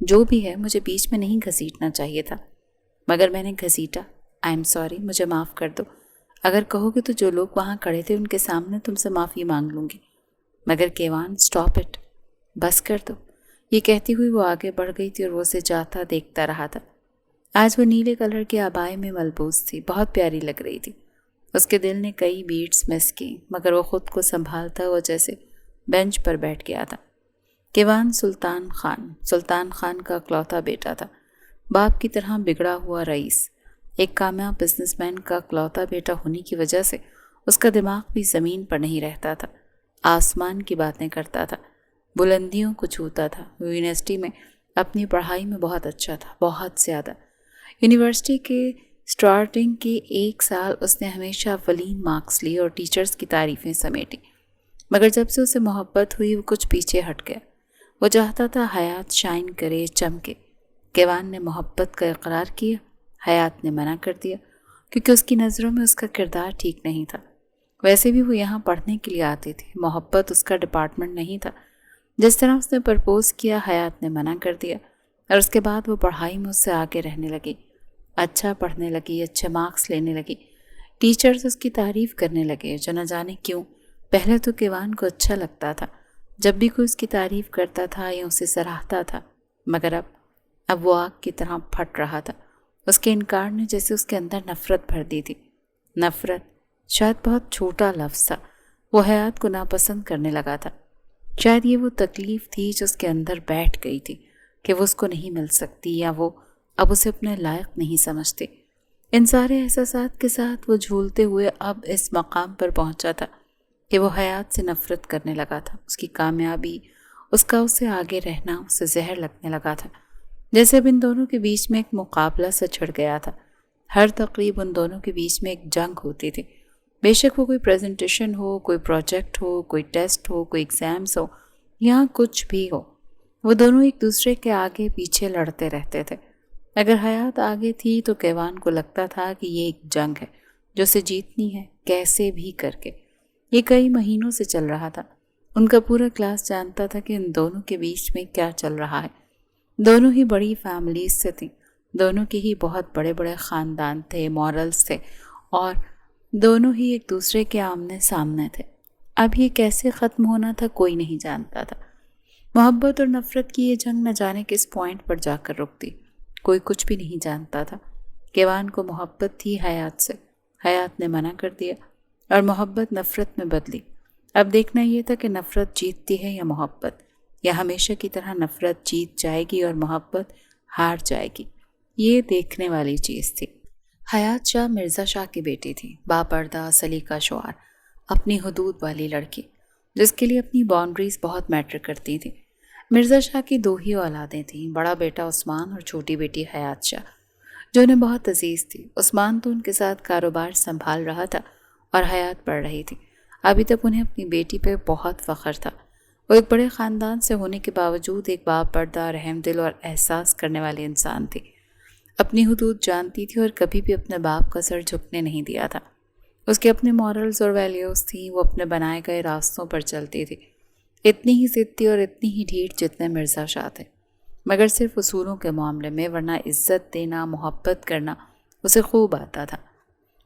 جو بھی ہے مجھے بیچ میں نہیں گھسیٹنا چاہیے تھا، مگر میں نے گھسیٹا۔ آئی ایم سوری، مجھے معاف کر دو۔ اگر کہو گے تو جو لوگ وہاں کھڑے تھے ان کے سامنے تم سے معافی مانگ لوں گی، مگر کیوان اسٹاپ اٹ، بس کر دو۔ یہ کہتی ہوئی وہ آگے بڑھ گئی تھی اور وہ اسے جاتا دیکھتا رہا تھا۔ آج وہ نیلے کلر کے عبائے میں ملبوس تھی، بہت پیاری لگ رہی تھی۔ اس کے دل نے کئی بیٹس مس کی، مگر وہ خود کو سنبھالتا ہوا جیسے بینچ پر بیٹھ گیا تھا۔ کیوان سلطان خان کا اکلوتا بیٹا تھا، باپ کی طرح بگڑا ہوا رئیس۔ ایک کامیاب بزنس مین کا اکلوتا بیٹا ہونے کی وجہ سے اس کا دماغ بھی زمین پر نہیں رہتا تھا، آسمان کی باتیں کرتا تھا، بلندیوں کو چھوتا تھا۔ وہ یونیورسٹی میں اپنی پڑھائی میں بہت اچھا تھا، بہت زیادہ۔ یونیورسٹی کے سٹارٹنگ کے 1 سال اس نے ہمیشہ اولین مارکس لیے اور ٹیچرز کی تعریفیں سمیٹی، مگر جب سے اسے محبت ہوئی وہ کچھ پیچھے ہٹ گیا۔ وہ چاہتا تھا حیات شائن کرے، چمکے۔ کیوان نے محبت کا اقرار کیا، حیات نے منع کر دیا، کیونکہ اس کی نظروں میں اس کا کردار ٹھیک نہیں تھا۔ ویسے بھی وہ یہاں پڑھنے کے لیے آتی تھی، محبت اس کا ڈپارٹمنٹ نہیں تھا۔ جس طرح اس نے پرپوز کیا، حیات نے منع کر دیا، اور اس کے بعد وہ پڑھائی میں اس سے آگے رہنے لگی، اچھا پڑھنے لگی، اچھے مارکس لینے لگی۔ ٹیچرز اس کی تعریف کرنے لگے، جو نہ جانے کیوں۔ پہلے تو کیوان کو اچھا لگتا تھا جب بھی کوئی اس کی تعریف کرتا تھا یا اسے سراہتا تھا، مگر اب وہ آگ کی طرح پھٹ رہا تھا۔ اس کے انکار نے جیسے اس کے اندر نفرت بھر دی تھی۔ نفرت شاید بہت چھوٹا لفظ تھا، وہ حیات کو ناپسند کرنے لگا تھا۔ شاید یہ وہ تکلیف تھی جو اس کے اندر بیٹھ گئی تھی کہ وہ اس کو نہیں مل سکتی، یا وہ اب اسے اپنے لائق نہیں سمجھتی۔ ان سارے احساسات کے ساتھ وہ جھولتے ہوئے اب اس مقام پر پہنچا تھا کہ وہ حیات سے نفرت کرنے لگا تھا۔ اس کی کامیابی، اسے آگے رہنا اسے زہر لگنے لگا تھا، جیسے اب ان دونوں کے بیچ میں ایک مقابلہ سا چھڑ گیا تھا۔ ہر تقریب ان دونوں کے بیچ میں ایک جنگ ہوتی تھی، بے شک وہ کوئی پریزنٹیشن ہو، کوئی پروجیکٹ ہو، کوئی ٹیسٹ ہو، کوئی ایگزامز ہو، یا کچھ بھی ہو، وہ دونوں ایک دوسرے کے آگے پیچھے لڑتے رہتے تھے۔ اگر حیات آگے تھی تو کیوان کو لگتا تھا کہ یہ ایک جنگ ہے جو اسے جیتنی ہے، کیسے بھی کر کے۔ یہ کئی مہینوں سے چل رہا تھا۔ ان کا پورا کلاس جانتا تھا کہ ان دونوں کے بیچ میں کیا چل رہا ہے۔ دونوں ہی بڑی فیملیز سے تھیں، دونوں کے ہی بہت بڑے بڑے خاندان تھے، مورلز تھے، اور دونوں ہی ایک دوسرے کے آمنے سامنے تھے۔ اب یہ کیسے ختم ہونا تھا کوئی نہیں جانتا تھا۔ محبت اور نفرت کی یہ جنگ نہ جانے کس پوائنٹ پر جا کر رکتی، کوئی کچھ بھی نہیں جانتا تھا۔ کیوان کو محبت تھی حیات سے، حیات نے منع کر دیا اور محبت نفرت میں بدلی۔ اب دیکھنا یہ تھا کہ نفرت جیتتی ہے یا محبت، یا ہمیشہ کی طرح نفرت جیت جائے گی اور محبت ہار جائے گی۔ یہ دیکھنے والی چیز تھی۔ حیات شاہ مرزا شاہ کی بیٹی تھی، باپردہ سلیقہ شعار، اپنی حدود والی لڑکی، جس کے لیے اپنی باؤنڈریز بہت میٹر کرتی تھی۔ مرزا شاہ کی 2 ہی اولادیں تھیں، بڑا بیٹا عثمان اور چھوٹی بیٹی حیات شاہ، جو انہیں بہت عزیز تھی۔ عثمان تو ان کے ساتھ کاروبار سنبھال رہا تھا اور حیات پڑھ رہی تھی۔ ابھی تک انہیں اپنی بیٹی پہ بہت فخر تھا۔ وہ ایک بڑے خاندان سے ہونے کے باوجود ایک باپردہ، رحم دل اور احساس کرنے والے انسان تھی۔ اپنی حدود جانتی تھی اور کبھی بھی اپنے باپ کا سر جھکنے نہیں دیا تھا۔ اس کے اپنے مورلز اور ویلیوز تھیں، وہ اپنے بنائے گئے راستوں پر چلتی تھی، اتنی ہی ضدی اور اتنی ہی ڈھیٹ جتنے مرزا شاہ تھے، مگر صرف اصولوں کے معاملے میں، ورنہ عزت دینا، محبت کرنا اسے خوب آتا تھا۔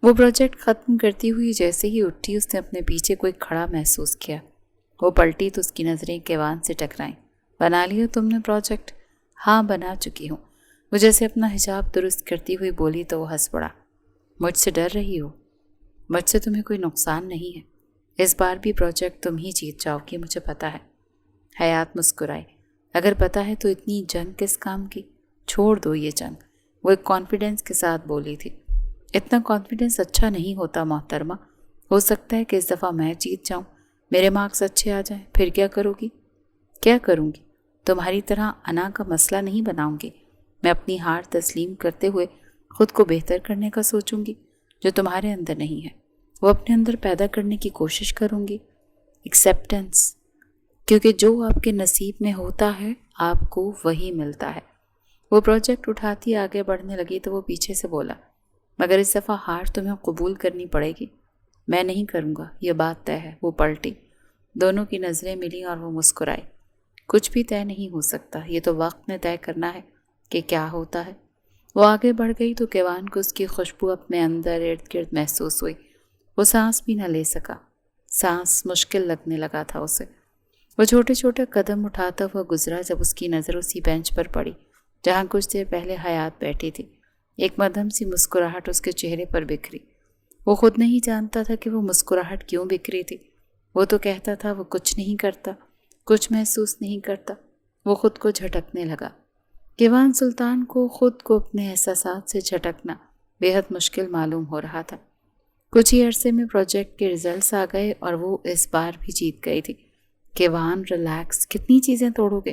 وہ پروجیکٹ ختم کرتی ہوئی جیسے ہی اٹھی، اس نے اپنے پیچھے کوئی کھڑا محسوس کیا۔ وہ پلٹی تو اس کی نظریں کیوان سے ٹکرائیں۔ بنا لیا تم نے پروجیکٹ؟ ہاں بنا چکی ہوں۔ وہ جیسے اپنا حجاب درست کرتی ہوئی بولی تو وہ ہنس پڑا۔ مجھ سے ڈر رہی ہو؟ مجھ سے تمہیں کوئی نقصان نہیں ہے، اس بار بھی پروجیکٹ تم ہی جیت جاؤ گی، مجھے پتا ہے۔ حیات مسکرائی۔ اگر پتا ہے تو اتنی جنگ کس کام کی؟ چھوڑ دو یہ جنگ، وہ ایک کانفیڈنس کے ساتھ بولی تھی۔ اتنا کانفیڈنس اچھا نہیں ہوتا محترمہ، ہو سکتا ہے کہ اس دفعہ میں جیت جاؤں، میرے مارکس اچھے آ جائیں، پھر کیا کرو گی؟ کیا کروں گی؟ تمہاری طرح انا کا مسئلہ نہیں بناؤں گی، میں اپنی ہار تسلیم کرتے ہوئے خود کو بہتر کرنے کا سوچوں گی، جو تمہارے اندر نہیں ہے وہ اپنے اندر پیدا کرنے کی کوشش کروں گی۔ ایکسیپٹنس، کیونکہ جو آپ کے نصیب میں ہوتا ہے آپ کو وہی ملتا ہے۔ وہ پروجیکٹ اٹھاتی آگے بڑھنے لگی تو وہ پیچھے سے بولا، مگر اس دفعہ ہار تمہیں قبول کرنی پڑے گی۔ میں نہیں کروں گا، یہ بات طے ہے۔ وہ پلٹی، دونوں کی نظریں ملی اور وہ مسکرائی۔ کچھ بھی طے نہیں ہو سکتا، یہ تو وقت نے طے کرنا ہے کہ کیا ہوتا ہے۔ وہ آگے بڑھ گئی تو کیوان کو اس کی خوشبو اپنے اندر ارد گرد محسوس ہوئی۔ وہ سانس بھی نہ لے سکا، سانس مشکل لگنے لگا تھا اسے۔ وہ چھوٹے چھوٹے قدم اٹھاتا ہوا گزرا جب اس کی نظر اسی بینچ پر پڑی جہاں کچھ دیر پہلے حیات بیٹھی تھی۔ ایک مدھم سی مسکراہٹ اس کے چہرے پر بکھری۔ وہ خود نہیں جانتا تھا کہ وہ مسکراہٹ کیوں بکھری تھی۔ وہ تو کہتا تھا وہ کچھ نہیں کرتا، کچھ محسوس نہیں کرتا۔ وہ خود کو جھٹکنے لگا۔ کیوان سلطان کو خود کو اپنے احساسات سے جھٹکنا بے حد مشکل معلوم ہو رہا تھا۔ کچھ ہی عرصے میں پروجیکٹ کے ریزلٹس آ گئے اور وہ اس بار بھی جیت گئی تھی۔ کیوان ریلیکس، کتنی چیزیں توڑو گے؟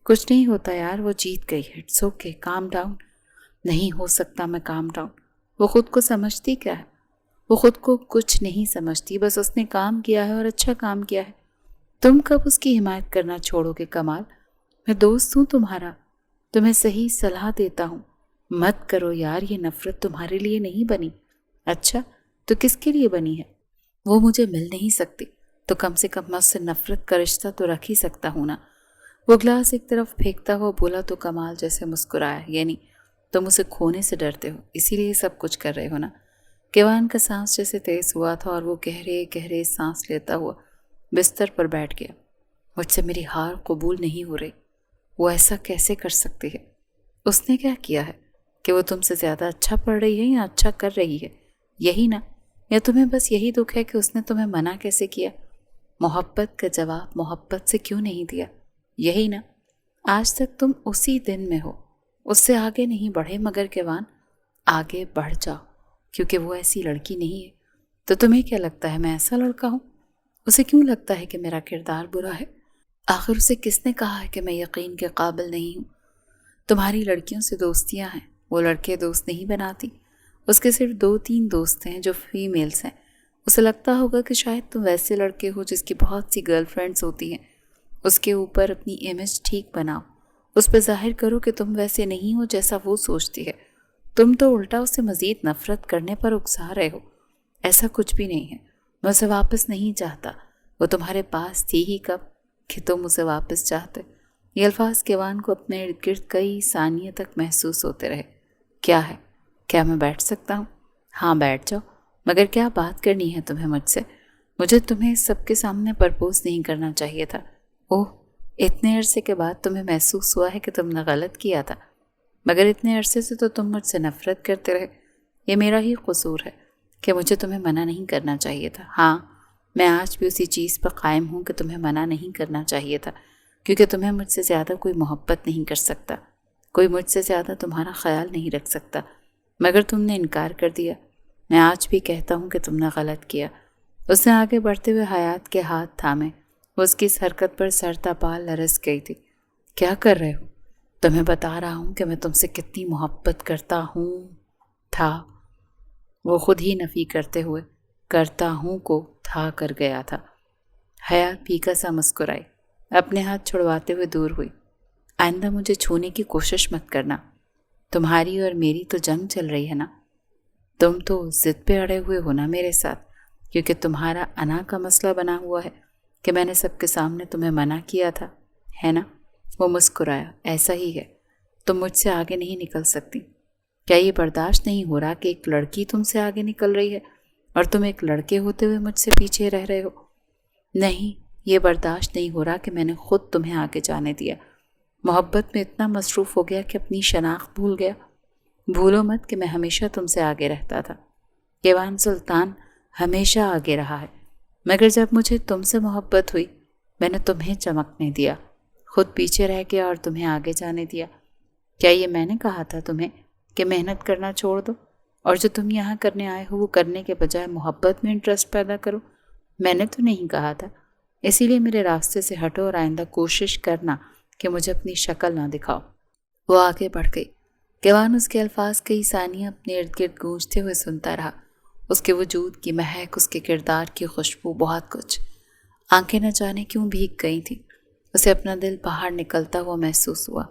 کچھ نہیں ہوتا یار، وہ جیت گئی ہے، اٹس اوکے، کام ڈاؤن۔ نہیں ہو سکتا میں کام ڈاؤن۔ وہ خود کو سمجھتی کیا ہے؟ وہ خود کو کچھ نہیں سمجھتی، بس اس نے کام کیا ہے اور اچھا کام کیا ہے۔ تم کب اس کی حمایت کرنا چھوڑو گے کمال؟ میں دوست ہوں تمہارا، تمہیں صحیح صلاح دیتا ہوں، مت کرو یار، یہ نفرت تمہارے لیے نہیں بنی۔ اچھا تو کس کے لیے بنی ہے؟ وہ مجھے مل نہیں سکتی تو کم سے کم میں اس سے نفرت کا رشتہ تو رکھ ہی سکتا ہوں نا۔ وہ گلاس ایک طرف پھینکتا ہوا بولا تو کمال جیسے مسکرایا، یعنی تم اسے کھونے سے ڈرتے ہو، اسی لیے سب کچھ کر رہے ہو نا۔ کیوان کا سانس جیسے تیز ہوا تھا اور وہ گہرے گہرے سانس لیتا ہوا بستر پر بیٹھ گیا۔ مجھ سے میری ہار قبول نہیں ہو رہی، وہ ایسا کیسے کر سکتی ہے؟ اس نے کیا کیا ہے کہ وہ تم سے زیادہ اچھا پڑھ رہی ہے یا اچھا کر رہی ہے؟ یہی نا؟ یا تمہیں بس یہی دکھ ہے کہ اس نے تمہیں منع کیسے کیا؟ محبت کا جواب محبت سے کیوں نہیں دیا؟ یہی نا؟ آج تک تم اسی دن میں ہو، اس سے آگے نہیں بڑھے، مگر کیوان آگے بڑھ جاؤ، کیونکہ وہ ایسی لڑکی نہیں ہے۔ تو تمہیں کیا لگتا ہے میں ایسا لڑکا ہوں؟ اسے کیوں لگتا ہے کہ میرا کردار برا ہے؟ آخر اسے کس نے کہا ہے کہ میں یقین کے قابل نہیں ہوں؟ تمہاری لڑکیوں سے دوستیاں ہیں، وہ لڑکے دوست نہیں بناتی۔ اس کے صرف 2-3 دوست ہیں جو فیمیلز ہیں۔ اسے لگتا ہوگا کہ شاید تم ویسے لڑکے ہو جس کی بہت سی گرل فرینڈز ہوتی ہیں۔ اس کے اوپر اپنی امیج ٹھیک بناؤ، اس پہ ظاہر کرو کہ تم ویسے نہیں ہو جیسا وہ سوچتی ہے۔ تم تو الٹا اسے مزید نفرت کرنے پر اکسا رہے ہو۔ ایسا کچھ بھی نہیں ہے، میں اسے واپس نہیں چاہتا۔ وہ تمہارے پاس تھی ہی کب کہ تم اسے واپس چاہتے؟ یہ الفاظ کیوان کو اپنے ارد گرد کئی ثانیے تک محسوس ہوتے رہے۔ کیا ہے؟ کیا میں بیٹھ سکتا ہوں؟ ہاں بیٹھ جاؤ، مگر کیا بات کرنی ہے تمہیں مجھ سے؟ مجھے تمہیں سب کے سامنے پرپوز نہیں کرنا چاہیے تھا۔ اوہ، اتنے عرصے کے بعد تمہیں محسوس ہوا ہے کہ تم نے غلط کیا تھا، مگر اتنے عرصے سے تو تم مجھ سے نفرت کرتے رہے۔ یہ میرا ہی قصور ہے کہ مجھے تمہیں منع نہیں کرنا چاہیے تھا۔ ہاں، میں آج بھی اسی چیز پر قائم ہوں کہ تمہیں منع نہیں کرنا چاہیے تھا، کیونکہ تمہیں مجھ سے زیادہ کوئی محبت نہیں کر سکتا، کوئی مجھ سے زیادہ تمہارا خیال نہیں رکھ سکتا، مگر تم نے انکار کر دیا۔ میں آج بھی کہتا ہوں کہ تم نے غلط کیا۔ اس نے آگے بڑھتے ہوئے حیات کے ہاتھ تھامے۔ وہ اس کی اس حرکت پر سر تاپال لرز گئی تھی۔ کیا کر رہے ہو؟ تمہیں بتا رہا ہوں کہ میں تم سے کتنی محبت کرتا ہوں تھا۔ وہ خود ہی نفی کرتے ہوئے کرتا ہوں کو تھا کر گیا تھا۔ حیات پھیکا سا مسکرائی، اپنے ہاتھ چھڑواتے ہوئے دور ہوئی۔ آئندہ مجھے چھونے کی کوشش مت کرنا، تمہاری اور میری تو جنگ چل رہی ہے نا۔ تم تو ضد پہ اڑے ہوئے ہو نا میرے ساتھ، کیونکہ تمہارا انا کا مسئلہ بنا ہوا ہے کہ میں نے سب کے سامنے تمہیں منع کیا تھا، ہے نا؟ وہ مسکرایا۔ ایسا ہی ہے، تم مجھ سے آگے نہیں نکل سکتی۔ کیا یہ برداشت نہیں ہو رہا کہ ایک لڑکی تم سے آگے نکل رہی ہے اور تم ایک لڑکے ہوتے ہوئے مجھ سے پیچھے رہ رہے ہو؟ نہیں، یہ برداشت نہیں ہو رہا کہ میں نے خود تمہیں آگے جانے دیا۔ محبت میں اتنا مصروف ہو گیا کہ اپنی شناخت بھول گیا۔ بھولو مت کہ میں ہمیشہ تم سے آگے رہتا تھا۔ کیوان سلطان ہمیشہ آگے رہا ہے، مگر جب مجھے تم سے محبت ہوئی میں نے تمہیں چمکنے دیا، خود پیچھے رہ گیا اور تمہیں آگے جانے دیا۔ کیا یہ میں نے کہا تھا تمہیں کہ محنت کرنا چھوڑ دو اور جو تم یہاں کرنے آئے ہو وہ کرنے کے بجائے محبت میں انٹرسٹ پیدا کرو؟ میں نے تو نہیں کہا تھا، اسی لیے میرے راستے سے ہٹو اور آئندہ کوشش کرنا کہ مجھے اپنی شکل نہ دکھاؤ۔ وہ آگے بڑھ گئی۔ کیوان اس کے الفاظ کئی ثانیہ اپنے ارد گرد گونجتے ہوئے سنتا رہا۔ اس کے وجود کی مہک، اس کے کردار کی خوشبو، بہت کچھ۔ آنکھیں نہ جانے کیوں بھیگ گئی تھیں۔ اسے اپنا دل باہر نکلتا ہوا محسوس ہوا۔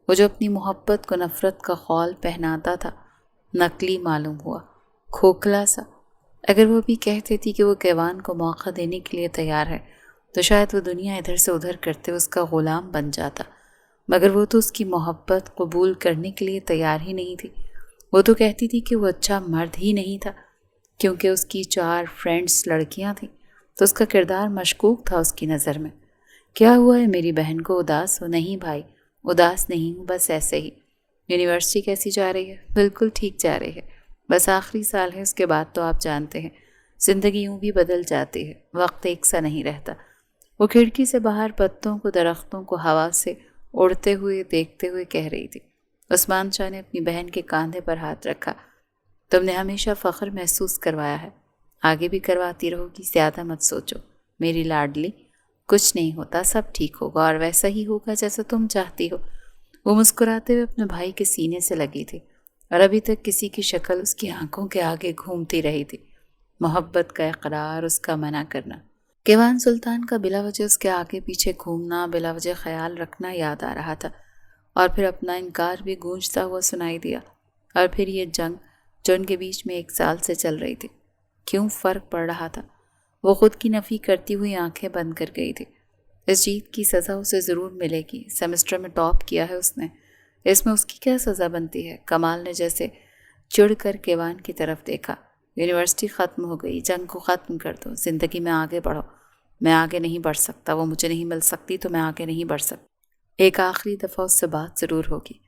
وہ جو اپنی محبت کو نفرت کا خول پہناتا تھا، نقلی معلوم ہوا، کھوکھلا سا۔ اگر وہ بھی کہہ دیتی کہ وہ کیوان کو موقع دینے کے لیے تیار ہے تو شاید وہ دنیا ادھر سے ادھر کرتے اس کا غلام بن جاتا، مگر وہ تو اس کی محبت قبول کرنے کے لیے تیار ہی نہیں تھی۔ وہ تو کہتی تھی کہ وہ اچھا مرد ہی نہیں تھا، کیونکہ اس کی 4 فرینڈز لڑکیاں تھیں، تو اس کا کردار مشکوک تھا اس کی نظر میں۔ کیا ہوا ہے میری بہن کو، اداس ہو؟ نہیں بھائی، اداس نہیں ہوں، بس ایسے ہی۔ یونیورسٹی کیسی جا رہی ہے؟ بالکل ٹھیک جا رہی ہے، بس آخری سال ہے، اس کے بعد تو آپ جانتے ہیں زندگی یوں بھی بدل جاتی ہے، وقت ایک سا نہیں رہتا۔ وہ کھڑکی سے باہر پتوں کو، درختوں کو ہوا سے اڑتے ہوئے دیکھتے ہوئے کہہ رہی تھی۔ عثمان شاہ نے اپنی بہن کے کاندھے پر ہاتھ رکھا۔ تم نے ہمیشہ فخر محسوس کروایا ہے، آگے بھی کرواتی رہو گی، زیادہ مت سوچو میری لاڈلی، کچھ نہیں ہوتا، سب ٹھیک ہوگا، اور ویسا ہی ہوگا جیسا تم چاہتی ہو۔ وہ مسکراتے ہوئے اپنے بھائی کے سینے سے لگی تھی، اور ابھی تک کسی کی شکل اس کی آنکھوں کے آگے گھومتی رہی تھی۔ محبت کا اقرار، اس کا منع کرنا، کیوان سلطان کا بلا وجہ اس کے آگے پیچھے گھومنا، بلا وجہ خیال رکھنا یاد آ رہا تھا، اور پھر اپنا انکار بھی گونجتا ہوا سنائی دیا، اور پھر یہ جنگ جو ان کے بیچ میں 1 سال سے چل رہی تھی۔ کیوں فرق پڑ رہا تھا؟ وہ خود کی نفی کرتی ہوئی آنکھیں بند کر گئی تھی۔ اس جیت کی سزا اسے ضرور ملے گی، سیمسٹر میں ٹاپ کیا ہے اس نے، اس میں اس کی کیا سزا بنتی ہے؟ کمال نے جیسے چڑ کر کیوان کی طرف دیکھا۔ یونیورسٹی ختم ہو گئی، جنگ کو ختم کر دو، زندگی میں آگے بڑھو۔ میں آگے نہیں بڑھ سکتا، وہ مجھے نہیں مل سکتی تو میں آگے نہیں بڑھ سکتا۔ ایک آخری دفعہ اس سے بات ضرور ہوگی،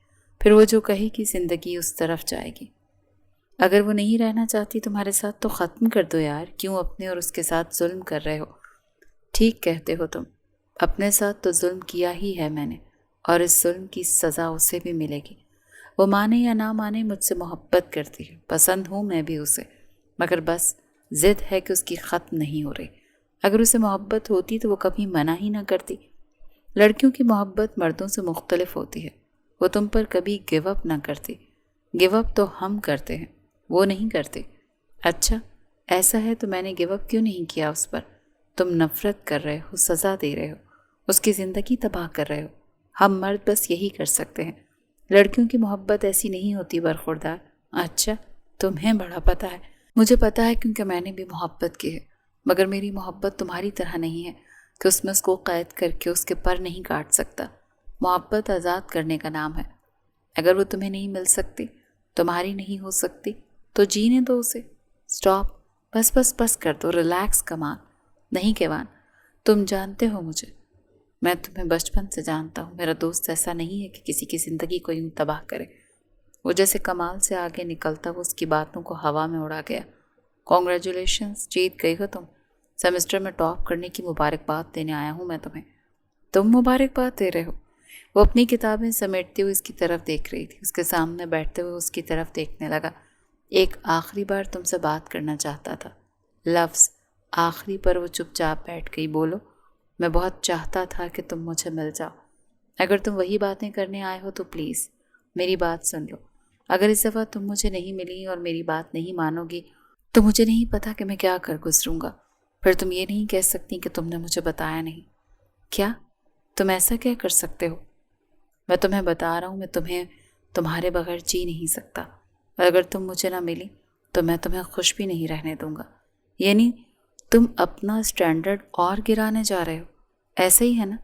پھر وہ جو کہے گی زندگی اس طرف جائے گی۔ اگر وہ نہیں رہنا چاہتی تمہارے ساتھ تو ختم کر دو یار، کیوں اپنے اور اس کے ساتھ ظلم کر رہے ہو؟ ٹھیک کہتے ہو تم، اپنے ساتھ تو ظلم کیا ہی ہے میں نے، اور اس ظلم کی سزا اسے بھی ملے گی۔ وہ مانے یا نہ مانے مجھ سے محبت کرتی ہے، پسند ہوں میں بھی اسے، مگر بس ضد ہے کہ اس کی ختم نہیں ہو رہی۔ اگر اسے محبت ہوتی تو وہ کبھی منع ہی نہ کرتی۔ لڑکیوں کی محبت مردوں سے مختلف ہوتی ہے، وہ تم پر کبھی گیو اپ نہ کرتی۔ گیو اپ تو ہم کرتے ہیں، وہ نہیں کرتے۔ اچھا ایسا ہے تو میں نے گیو اپ کیوں نہیں کیا اس پر؟ تم نفرت کر رہے ہو، سزا دے رہے ہو، اس کی زندگی تباہ کر رہے ہو۔ ہم مرد بس یہی کر سکتے ہیں، لڑکیوں کی محبت ایسی نہیں ہوتی برخوردار۔ اچھا تمہیں بڑا پتہ ہے۔ مجھے پتہ ہے کیونکہ میں نے بھی محبت کی ہے، مگر میری محبت تمہاری طرح نہیں ہے کہ اس میں اس کو قید کر کے اس کے پر نہیں کاٹ سکتا۔ محبت آزاد کرنے کا نام ہے۔ اگر وہ تمہیں نہیں مل سکتی، تمہاری نہیں ہو سکتی، تو جینے دو اسے۔ سٹاپ، بس بس بس کر دو، ریلیکس کمال۔ نہیں کیوان، تم جانتے ہو مجھے، میں تمہیں بچپن سے جانتا ہوں، میرا دوست ایسا نہیں ہے کہ کسی کی زندگی کو یوں تباہ کرے۔ وہ جیسے کمال سے آگے نکلتا وہ اس کی باتوں کو ہوا میں اڑا گیا۔ کانگریچولیشنز، جیت گئی ہو تم، سیمسٹر میں ٹاپ کرنے کی مبارکباد دینے آیا ہوں میں تمہیں۔ تم مبارکباد دے رہے ہو؟ وہ اپنی کتابیں سمیٹتے ہوئے اس کی طرف دیکھ رہی تھی، اس کے سامنے بیٹھتے ہوئے اس کی طرف دیکھنے لگا۔ ایک آخری بار تم سے بات کرنا چاہتا تھا۔ لفظ آخری پر وہ چپ چاپ بیٹھ گئی۔ بولو۔ میں بہت چاہتا تھا کہ تم مجھے مل جاؤ۔ اگر تم وہی باتیں کرنے آئے ہو تو پلیز میری بات سن لو۔ اگر اس دفعہ تم مجھے نہیں ملی اور میری بات نہیں مانو گی تو مجھے نہیں پتا کہ میں کیا کر گزروں گا۔ پھر تم یہ نہیں کہہ سکتی کہ تم نے مجھے بتایا نہیں۔ کیا تم ایسا کیا کر سکتے ہو؟ میں تمہیں بتا رہا ہوں، میں تمہیں تمہارے بغیر جی نہیں سکتا، اور اگر تم مجھے نہ ملی تو میں تمہیں خوش بھی نہیں رہنے دوں گا۔ یعنی تم اپنا اسٹینڈرڈ اور گرانے جا رہے ہو؟ ایسا ہی ہے نا؟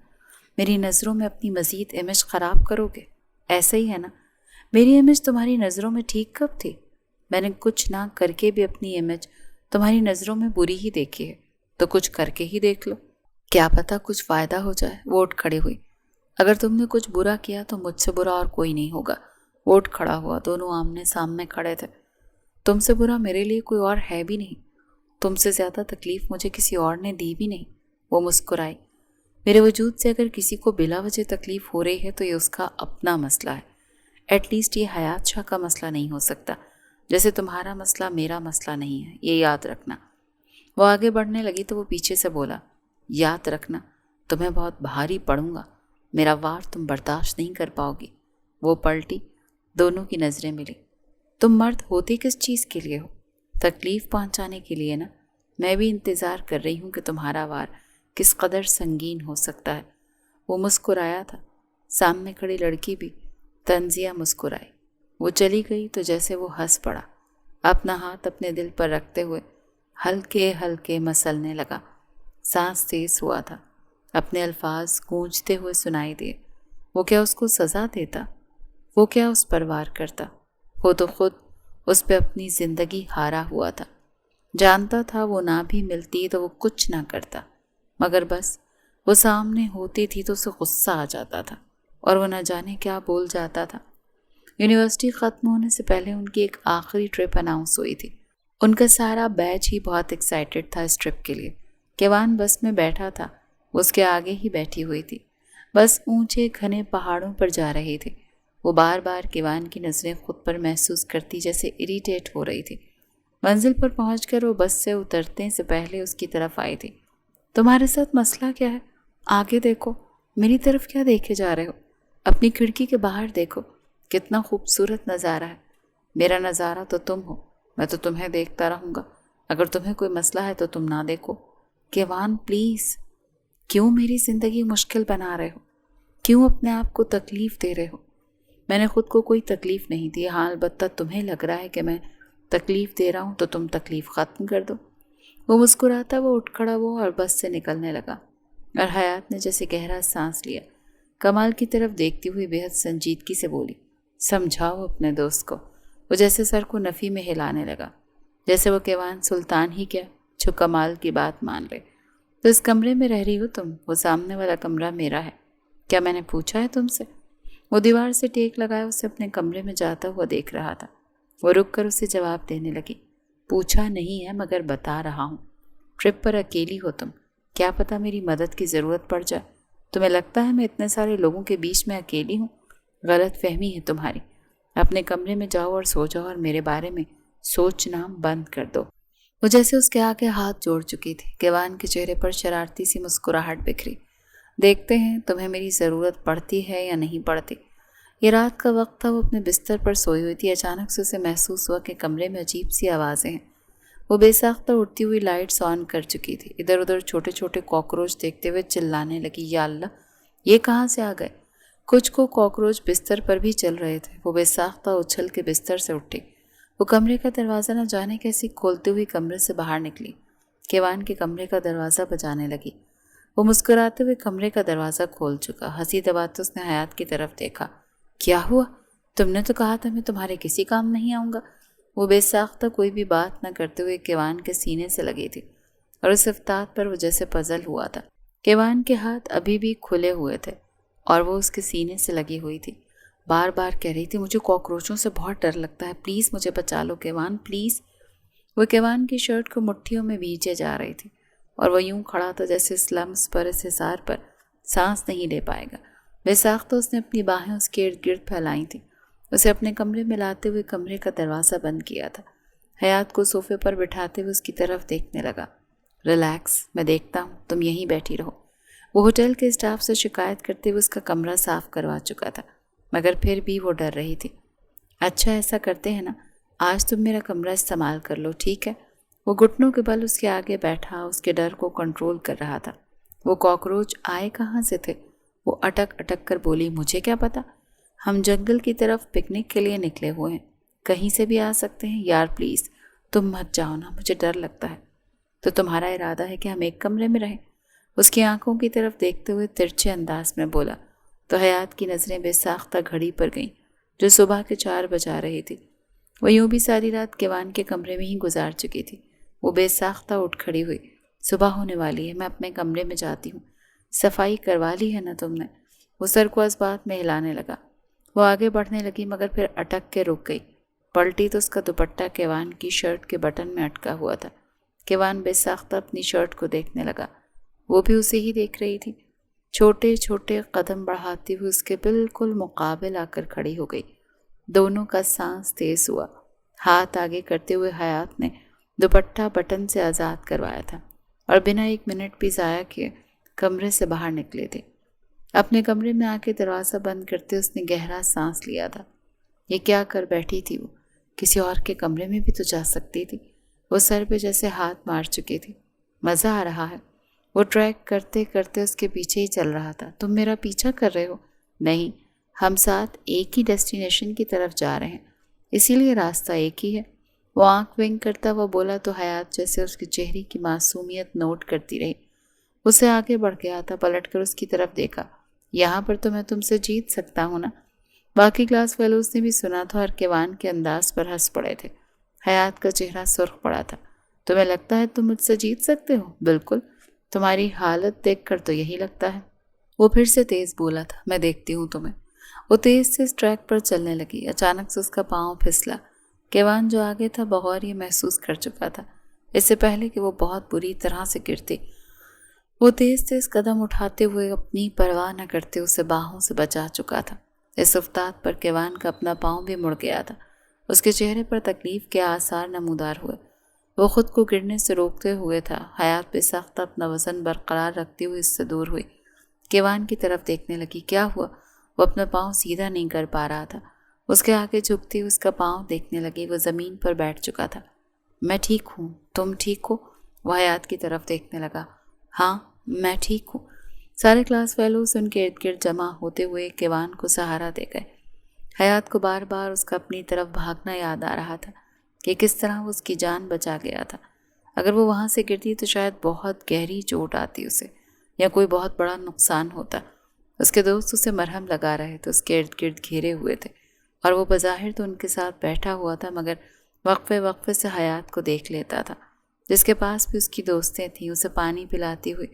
میری نظروں میں اپنی مزید امیج خراب کرو گے؟ ایسا ہی ہے نا؟ میری امیج تمہاری نظروں میں ٹھیک کب تھی؟ میں نے کچھ نہ کر کے بھی اپنی امیج تمہاری نظروں میں بری ہی دیکھی ہے، تو کچھ کر کے ہی دیکھ لو، کیا پتہ کچھ فائدہ ہو جائے۔ ووٹ کھڑے ہوئی۔ اگر تم نے کچھ برا کیا تو مجھ سے برا اور کوئی نہیں ہوگا۔ ووٹ کھڑا ہوا، دونوں آمنے سامنے کھڑے تھے۔ تم سے برا میرے لیے کوئی اور ہے بھی نہیں، تم سے زیادہ تکلیف مجھے کسی اور نے دی بھی نہیں۔ وہ مسکرائی۔ میرے وجود سے اگر کسی کو بلا وجہ تکلیف ہو رہی ہے تو یہ اس کا اپنا مسئلہ ہے، ایٹ لیسٹ یہ حیات شاہ کا مسئلہ نہیں ہو سکتا، جیسے تمہارا مسئلہ میرا مسئلہ نہیں ہے، یہ یاد رکھنا۔ وہ آگے بڑھنے لگی تو وہ پیچھے سے بولا، یاد رکھنا، تمہیں بہت بھاری پڑوں گا، میرا وار تم برداشت نہیں کر پاؤ گی۔ وہ پلٹی، دونوں کی نظریں ملی۔ تم مرد ہوتے کس چیز کے لیے ہو؟ تکلیف پہنچانے کے لیے نا؟ میں بھی انتظار کر رہی ہوں کہ تمہارا وار کس قدر سنگین ہو سکتا ہے۔ وہ مسکرایا تھا، سامنے کھڑی لڑکی بھی طنزیہ مسکرائی۔ وہ چلی گئی تو جیسے وہ ہنس پڑا، اپنا ہاتھ اپنے دل پر رکھتے ہوئے ہلکے ہلکے مسلنے لگا۔ سانس تیز ہوا تھا، اپنے الفاظ گونجتے ہوئے سنائی دیے۔ وہ کیا اس کو سزا دیتا؟ وہ کیا اس پر وار کرتا؟ وہ تو خود اس پہ اپنی زندگی ہارا ہوا تھا۔ جانتا تھا وہ نہ بھی ملتی تو وہ کچھ نہ کرتا، مگر بس وہ سامنے ہوتی تھی تو اسے غصہ آ جاتا تھا اور وہ نہ جانے کیا بول جاتا تھا۔ یونیورسٹی ختم ہونے سے پہلے ان کی ایک آخری ٹرپ اناؤنس ہوئی تھی۔ ان کا سارا بیچ ہی بہت ایکسائٹڈ تھا اس ٹرپ کے لیے۔ کیوان بس میں بیٹھا تھا، وہ اس کے آگے ہی بیٹھی ہوئی تھی۔ بس اونچے گھنے پہاڑوں پر جا رہی تھی۔ وہ بار بار کیوان کی نظریں خود پر محسوس کرتی جیسے اریٹیٹ ہو رہی تھی۔ منزل پر پہنچ کر وہ بس سے اترنے سے پہلے اس کی طرف آئی تھی۔ تمہارے ساتھ مسئلہ کیا ہے؟ آگے دیکھو، میری طرف کیا دیکھے جا رہے ہو؟ اپنی کھڑکی کے باہر دیکھو، کتنا خوبصورت نظارہ ہے۔ میرا نظارہ تو تم ہو، میں تو تمہیں دیکھتا رہوں گا۔ اگر تمہیں کوئی مسئلہ ہے تو تم نہ دیکھو۔ کیوان پلیز، کیوں میری زندگی مشکل بنا رہے ہو؟ کیوں اپنے آپ کو تکلیف دے رہے ہو؟ میں نے خود کو کوئی تکلیف نہیں دی، ہاں البتہ تمہیں لگ رہا ہے کہ میں تکلیف دے رہا ہوں تو تم تکلیف ختم کر دو۔ وہ مسکراتا وہ اٹھ کھڑا ہوا اور بس سے نکلنے لگا، اور حیات نے جیسے گہرا سانس لیا۔ کمال کی طرف دیکھتی ہوئی بے حد سنجیدگی سے بولی، سمجھاؤ اپنے دوست کو۔ وہ جیسے سر کو نفی میں ہلانے لگا، جیسے وہ کیوان سلطان ہی کیا جو کمال کی بات مان لے۔ تو اس کمرے میں رہ رہی ہو تم، وہ سامنے والا کمرہ میرا ہے، کیا میں نے پوچھا ہے تم سے؟ وہ دیوار سے ٹیک لگائے اسے اپنے کمرے میں جاتا ہوا دیکھ رہا تھا۔ وہ رک کر اسے جواب دینے لگی، پوچھا نہیں ہے مگر بتا رہا ہوں۔ ٹرپ پر اکیلی ہو تم، کیا پتہ میری مدد کی ضرورت پڑ جائے۔ تمہیں لگتا ہے میں اتنے سارے لوگوں کے بیچ میں اکیلی ہوں؟ غلط فہمی ہے تمہاری۔ اپنے کمرے میں جاؤ اور سو جاؤ اور میرے بارے میں سوچنا بند کر دو۔ وہ جیسے اس کے آگے ہاتھ جوڑ چکی تھی۔ کیوان کے چہرے پر شرارتی سی مسکراہٹ بکھری۔ دیکھتے ہیں تمہیں میری ضرورت پڑتی ہے یا نہیں پڑتی۔ یہ رات کا وقت تھا، وہ اپنے بستر پر سوئی ہوئی تھی۔ اچانک سے اسے محسوس ہوا کہ کمرے میں عجیب سی آوازیں ہیں۔ وہ بے ساختہ اٹھتی ہوئی لائٹس آن کر چکی تھی۔ ادھر ادھر چھوٹے چھوٹے کاکروچ دیکھتے ہوئے چلانے لگی، یا اللہ یہ کہاں سے آ گئے؟ کچھ کو کاکروچ بستر پر بھی چل رہے تھے۔ وہ بے ساختہ اچھل کے بستر سے اٹھی۔ وہ کمرے کا دروازہ نہ جانے کیسی کھولتے ہوئی کمرے سے باہر نکلی۔ کیوان کے کمرے کا دروازہ بجانے لگی۔ وہ مسکراتے ہوئے کمرے کا دروازہ کھول چکا۔ ہنسی دباتے اس نے حیات کی طرف دیکھا، کیا ہوا؟ تم نے تو کہا تھا میں تمہارے کسی کام نہیں آؤں گا۔ وہ بے ساختہ کوئی بھی بات نہ کرتے ہوئے کیوان کے سینے سے لگی تھی، اور اس افتاد پر وہ جیسے پزل ہوا تھا۔ کیوان کے ہاتھ ابھی بھی کھلے ہوئے تھے اور وہ اس کے سینے سے لگی ہوئی تھی۔ بار بار کہہ رہی تھی، مجھے کاکروچوں سے بہت ڈر لگتا ہے، پلیز مجھے بچا لو کیوان پلیز۔ وہ کیوان کی شرٹ کو مٹھیوں میں بھیجے جا رہی تھی، اور وہ یوں کھڑا تھا جیسے اس لمس پر، اس حصار پر سانس نہیں لے پائے گا۔ بے ساختہ اس نے اپنی باہیں اس کے ارد گرد پھیلائی تھیں۔ اسے اپنے کمرے میں لاتے ہوئے کمرے کا دروازہ بند کیا تھا۔ حیات کو صوفے پر بٹھاتے ہوئے اس کی طرف دیکھنے لگا، ریلیکس، میں دیکھتا ہوں، تم یہیں بیٹھی رہو۔ وہ ہوٹل کے اسٹاف سے شکایت کرتے ہوئے اس کا کمرہ صاف کروا چکا تھا، مگر پھر بھی وہ ڈر رہی تھی۔ اچھا ایسا کرتے ہیں نا، آج تم میرا کمرہ استعمال کر لو، ٹھیک ہے؟ وہ گھٹنوں کے بل اس کے آگے بیٹھا اس کے ڈر کو کنٹرول کر رہا تھا۔ وہ کاکروچ آئے کہاں سے تھے؟ وہ اٹک اٹک کر بولی، مجھے کیا پتا، ہم جنگل کی طرف پکنک کے لیے نکلے ہوئے ہیں، کہیں سے بھی آ سکتے ہیں۔ یار پلیز تم مت جاؤ نا، مجھے ڈر لگتا ہے۔ تو تمہارا ارادہ ہے کہ ہم ایک کمرے میں رہیں؟ اس کی آنکھوں کی طرف دیکھتے ہوئے ترچھے انداز میں بولا۔ تو حیات کی نظریں بے ساختہ گھڑی پر گئیں جو صبح کے 4 بجا رہی تھی۔ وہ یوں بھی ساری رات کیوان کے کمرے میں ہی گزار چکی تھی۔ وہ بے ساختہ اٹھ کھڑی ہوئی، صبح ہونے والی ہے، میں اپنے کمرے میں جاتی ہوں۔ صفائی کروا لی ہے نا تم نے؟ وہ سر کو اس بات میں ہلانے لگا۔ وہ آگے بڑھنے لگی مگر پھر اٹک کے رک گئی۔ پلٹی تو اس کا دوپٹہ کیوان کی شرٹ کے بٹن میں اٹکا ہوا تھا۔ کیوان بے ساختہ اپنی شرٹ کو دیکھنے لگا، وہ بھی اسے ہی دیکھ رہی تھی۔ چھوٹے چھوٹے قدم بڑھاتی ہوئی اس کے بالکل مقابل آ کر کھڑی ہو گئی۔ دونوں کا سانس تیز ہوا۔ ہاتھ آگے کرتے ہوئے حیات نے دوپٹہ بٹن سے آزاد کروایا تھا اور بنا 1 منٹ بھی ضائع کیے کمرے سے باہر نکلے تھے۔ اپنے کمرے میں آ کے دروازہ بند کرتے اس نے گہرا سانس لیا تھا۔ یہ کیا کر بیٹھی تھی؟ وہ کسی اور کے کمرے میں بھی تو جا سکتی تھی۔ وہ سر پہ جیسے ہاتھ مار چکی تھی۔ مزہ آ رہا ہے؟ وہ ٹریک کرتے کرتے اس کے پیچھے ہی چل رہا تھا۔ تم میرا پیچھا کر رہے ہو؟ نہیں، ہم ساتھ ایک ہی ڈیسٹینیشن کی طرف جا رہے ہیں، اسی لیے راستہ ایک ہی ہے۔ وہ آنکھ ونک کرتا ہوا بولا تو حیات جیسے اس کے چہرے کی معصومیت نوٹ کرتی رہی۔ اسے آگے بڑھ گیا تھا، پلٹ کر اس کی طرف دیکھا۔ یہاں پر تو میں تم سے جیت سکتا ہوں نا؟ باقی کلاس فیلوز نے بھی سنا تھا اور کیوان کے انداز پر ہنس پڑے تھے۔ حیات کا چہرہ سرخ پڑا تھا۔ تمہیں لگتا ہے تم مجھ سے جیت سکتے ہو؟ بالکل، تمہاری حالت دیکھ کر تو یہی لگتا ہے۔ وہ پھر سے تیز بولا تھا، میں دیکھتی ہوں تمہیں۔ وہ تیز سے اس ٹریک پر چلنے لگی۔ اچانک سے اس کا پاؤں پھسلا۔ کیوان جو آگے تھا بغور یہ محسوس کر چکا تھا، اس سے پہلے کہ وہ بہت بری طرح سے گرتی۔ وہ تیز تیز قدم اٹھاتے ہوئے اپنی پرواہ نہ کرتے اسے باہوں سے بچا چکا تھا۔ اس افتاد پر کیوان کا اپنا پاؤں بھی مڑ گیا تھا۔ اس کے چہرے پر تکلیف کے آثار نمودار ہوئے۔ وہ خود کو گرنے سے روکتے ہوئے تھا۔ حیات بے سخت اپنا وزن برقرار رکھتی ہوئی اس سے دور ہوئی۔ کیوان کی طرف دیکھنے لگی۔ کیا ہوا؟ وہ اپنا پاؤں سیدھا نہیں کر پا رہا تھا۔ اس کے آگے جھکتی ہوئی اس کا پاؤں دیکھنے لگی۔ وہ زمین پر بیٹھ چکا تھا۔ میں ٹھیک ہوں، تم ٹھیک ہو؟ وہ حیات کی طرف دیکھنے لگا۔ ہاں میں ٹھیک ہوں۔ سارے کلاس فیلوز ان کے ارد گرد جمع ہوتے ہوئے کیوان کو سہارا دے گئے۔ حیات کو بار بار اس کا اپنی طرف بھاگنا یاد آ رہا تھا کہ کس طرح وہ اس کی جان بچا گیا تھا۔ اگر وہ وہاں سے گرتی تو شاید بہت گہری چوٹ آتی اسے، یا کوئی بہت بڑا نقصان ہوتا۔ اس کے دوست اسے مرہم لگا رہے تھے، اس کے ارد گرد گھیرے ہوئے تھے، اور وہ بظاہر تو ان کے ساتھ بیٹھا ہوا تھا، مگر وقفے وقفے سے حیات کو دیکھ لیتا تھا، جس کے پاس بھی اس کی دوستیں تھیں، اسے پانی پلاتی ہوئی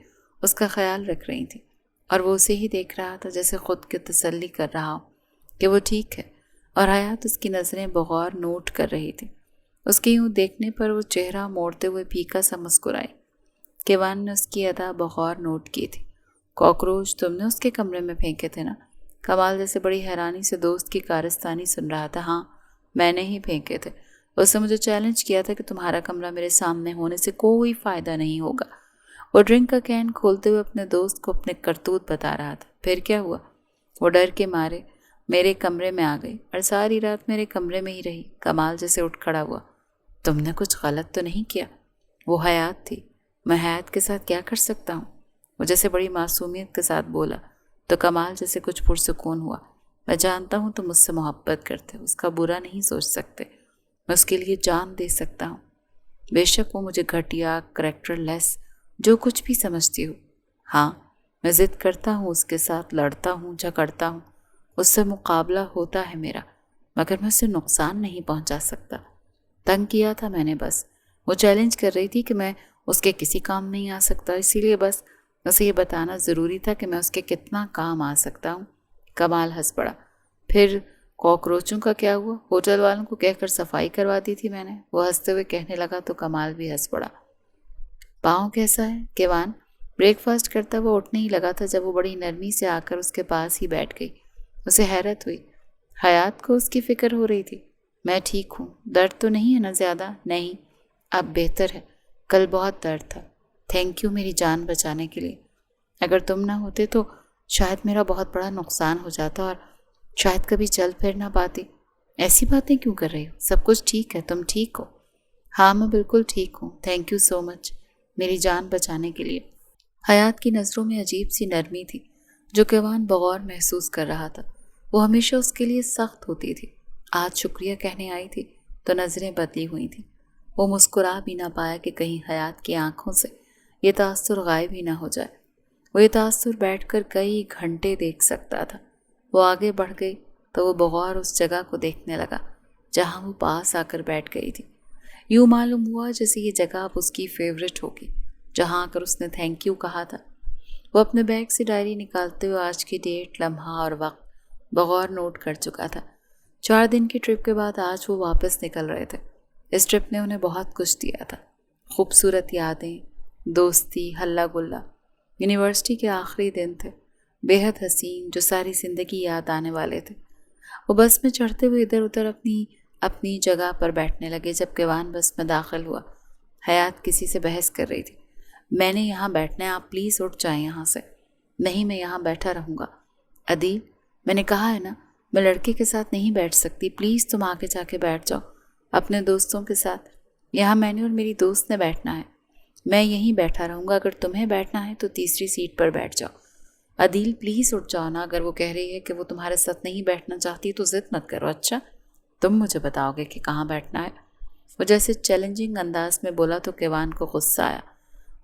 اس کا خیال رکھ رہی تھیں، اور وہ اسے ہی دیکھ رہا تھا جیسے خود کی تسلی کر رہا ہو کہ وہ ٹھیک ہے، اور حیات اس کی نظریں بغور نوٹ کر رہی تھی۔ اس کے یوں دیکھنے پر وہ چہرہ موڑتے ہوئے پھیکا سا مسکرائی۔ کیوان نے اس کی ادا بغور نوٹ کی تھی۔ کاکروچ تم نے اس کے کمرے میں پھینکے تھے نا؟ کمال جیسے بڑی حیرانی سے دوست کی کارستانی سن رہا تھا۔ ہاں میں نے ہی پھینکے تھے۔ اس نے مجھے چیلنج کیا تھا کہ تمہارا کمرہ میرے سامنے ہونے سے کوئی فائدہ نہیں ہوگا۔ وہ ڈرنک کا کین کھولتے ہوئے اپنے دوست کو اپنے کرتوت بتا رہا تھا۔ پھر کیا ہوا؟ وہ ڈر کے مارے میرے کمرے میں آ گئی اور ساری رات میرے کمرے میں ہی رہی۔ کمال جیسے اٹھ کھڑا ہوا۔ تم نے کچھ غلط تو نہیں کیا؟ وہ حیات تھی، میں حیات کے ساتھ کیا کر سکتا ہوں؟ وہ جیسے بڑی معصومیت کے ساتھ بولا تو کمال جیسے کچھ پرسکون ہوا۔ میں جانتا ہوں تم مجھ سے محبت کرتے، اس کا برا نہیں سوچ سکتے، میں اس کے لیے جان دے سکتا ہوں، بے شک وہ مجھے گھٹیا، کریکٹر لیس، جو کچھ بھی سمجھتی ہو۔ ہاں میں ضد کرتا ہوں، اس کے ساتھ لڑتا ہوں، جھگڑتا ہوں، اس سے مقابلہ ہوتا ہے میرا، مگر میں اسے نقصان نہیں پہنچا سکتا۔ تنگ کیا تھا میں نے بس، وہ چیلنج کر رہی تھی کہ میں اس کے کسی کام نہیں آ سکتا، اسی لیے بس اسے یہ بتانا ضروری تھا کہ میں اس کے کتنا کام آ سکتا ہوں۔ کمال ہنس پڑا۔ پھر کاکروچوں کا کیا ہوا؟ ہوٹل والوں کو کہہ کر صفائی کروا دی تھی میں نے، وہ ہنستے ہوئے کہنے لگا تو کمال بھی ہنس پڑا۔ پاؤں کیسا ہے؟ کیوان بریک فاسٹ کرتا وہ اٹھنے ہی لگا تھا جب وہ بڑی نرمی سے آ کر اس کے پاس ہی بیٹھ گئی۔ اسے حیرت ہوئی، حیات کو اس کی فکر ہو رہی تھی۔ میں ٹھیک ہوں، درد تو نہیں ہے نا زیادہ؟ نہیں، اب بہتر ہے، کل بہت درد تھا۔ تھینک یو میری جان بچانے کے لیے، اگر تم نہ ہوتے تو شاید میرا بہت بڑا نقصان ہو جاتا اور شاید کبھی چل پھر نہ پاتی۔ ایسی باتیں کیوں کر رہی ہو؟ سب کچھ ٹھیک ہے، تم ٹھیک ہو؟ ہاں میں بالکل ٹھیک ہوں، تھینک یو سو مچ میری جان بچانے کے لیے۔ حیات کی نظروں میں عجیب سی نرمی تھی جو کیوان بغور محسوس کر رہا تھا۔ وہ ہمیشہ اس کے لیے سخت ہوتی تھی، آج شکریہ کہنے آئی تھی تو نظریں بدلی ہوئی تھیں۔ وہ مسکرا بھی نہ پایا کہ کہیں حیات کی آنکھوں سے یہ تاثر غائب ہی نہ ہو جائے۔ وہ یہ تاثر بیٹھ کر کئی گھنٹے دیکھ سکتا تھا۔ وہ آگے بڑھ گئی تو وہ بغور اس جگہ کو دیکھنے لگا جہاں وہ پاس آ کر بیٹھ گئی تھی۔ یوں معلوم ہوا جیسے یہ جگہ اب اس کی فیوریٹ ہوگی جہاں آ کر اس نے تھینک یو کہا تھا۔ وہ اپنے بیگ سے ڈائری نکالتے ہوئے آج کی ڈیٹ، لمحہ اور وقت بغور نوٹ کر چکا تھا۔ 4 دن کی ٹرپ کے بعد آج وہ واپس نکل رہے تھے۔ اس ٹرپ نے انہیں بہت کچھ دیا تھا، خوبصورت یادیں، دوستی، ہلا گلا۔ یونیورسٹی کے آخری دن تھے، بے حد حسین، جو ساری زندگی یاد آنے والے تھے۔ وہ بس میں چڑھتے ہوئے ادھر ادھر اپنی جگہ پر بیٹھنے لگے۔ جب کیوان بس میں داخل ہوا، حیات کسی سے بحث کر رہی تھی۔ میں نے یہاں بیٹھنا ہے، آپ پلیز اٹھ جائیں یہاں سے۔ نہیں میں یہاں بیٹھا رہوں گا۔ عدیل میں نے کہا ہے نا میں لڑکے کے ساتھ نہیں بیٹھ سکتی، پلیز تم آگے جا کے بیٹھ جاؤ اپنے دوستوں کے ساتھ۔ یہاں میں نے اور میری دوست نے بیٹھنا ہے، میں یہیں بیٹھا رہوں گا، اگر تمہیں بیٹھنا ہے تو تیسری سیٹ پر بیٹھ جاؤ۔ عدیل پلیز اٹھ جاؤ نا، اگر وہ کہہ رہی ہے کہ وہ تمہارے ساتھ نہیں بیٹھنا چاہتی تو ضد مت کرو، اچھا تم مجھے بتاؤ گے کہ کہاں بیٹھنا ہے۔ وہ جیسے چیلنجنگ انداز میں بولا تو کیوان کو غصہ آیا۔